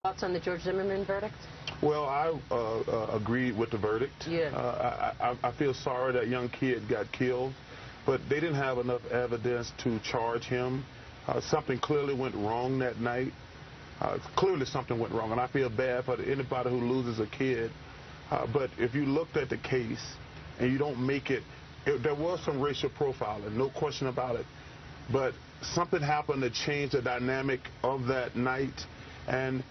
Thoughts on the George Zimmerman verdict? Well, I agreed with the verdict. Yeah. I feel sorry that young kid got killed, but they didn't have enough evidence to charge him. Something clearly went wrong that night. Clearly something went wrong, and I feel bad for anybody who loses a kid. But if you looked at the case and you don't make it, there was some racial profiling, no question about it. But something happened to change the dynamic of that night, and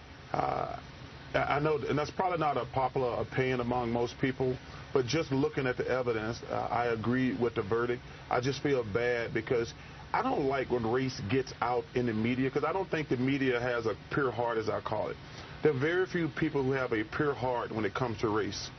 I know, and that's probably not a popular opinion among most people, but just looking at the evidence, I agree with the verdict. I just feel bad because I don't like when race gets out in the media, because I don't think the media has a pure heart, as I call it. There are very few people who have a pure heart when it comes to race.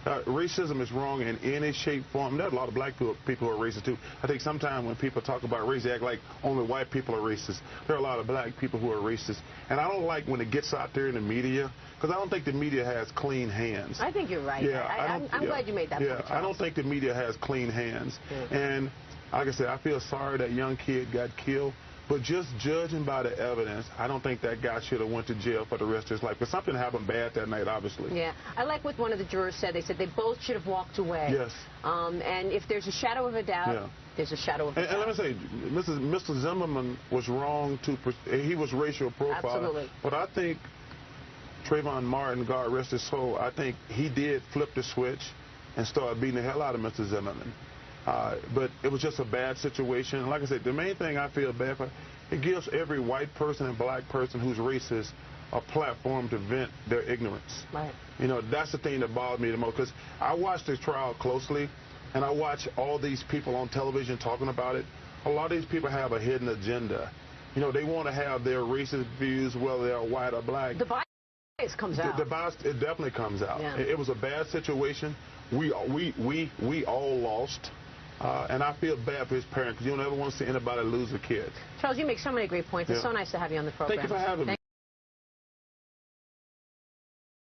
Racism is wrong in any shape, form. There are a lot of black people who are racist, too. I think sometimes when people talk about race, they act like only white people are racist. There are a lot of black people who are racist. And I don't like when it gets out there in the media, because I don't think the media has clean hands. I think you're right. Yeah, I'm glad you made that point, Yeah, Charles. I don't think the media has clean hands. And like I said, I feel sorry that young kid got killed. But just judging by the evidence, I don't think that guy should have went to jail for the rest of his life. But something happened bad that night, obviously. Yeah. I like what one of the jurors said. They said they both should have walked away. Yes. And if there's a shadow of a doubt, there's a shadow of a doubt. And let me say, Mr. Zimmerman was wrong he was racial profiling. Absolutely. But I think Trayvon Martin, God rest his soul, I think he did flip the switch and start beating the hell out of Mr. Zimmerman. But it was just a bad situation. Like I said, the main thing I feel bad for, it gives every white person and black person who's racist a platform to vent their ignorance. Right. You know, that's the thing that bothers me the most, because I watched this trial closely, and I watch all these people on television talking about it. A lot of these people have a hidden agenda. You know, they want to have their racist views, whether they're white or black. The bias comes out. The bias, it definitely comes out. Yeah. It was a bad situation. We all lost. And I feel bad for his parents, because you don't ever want to see anybody lose a kid. Charles, you make so many great points. It's so nice to have you on the program. Thank you for having me.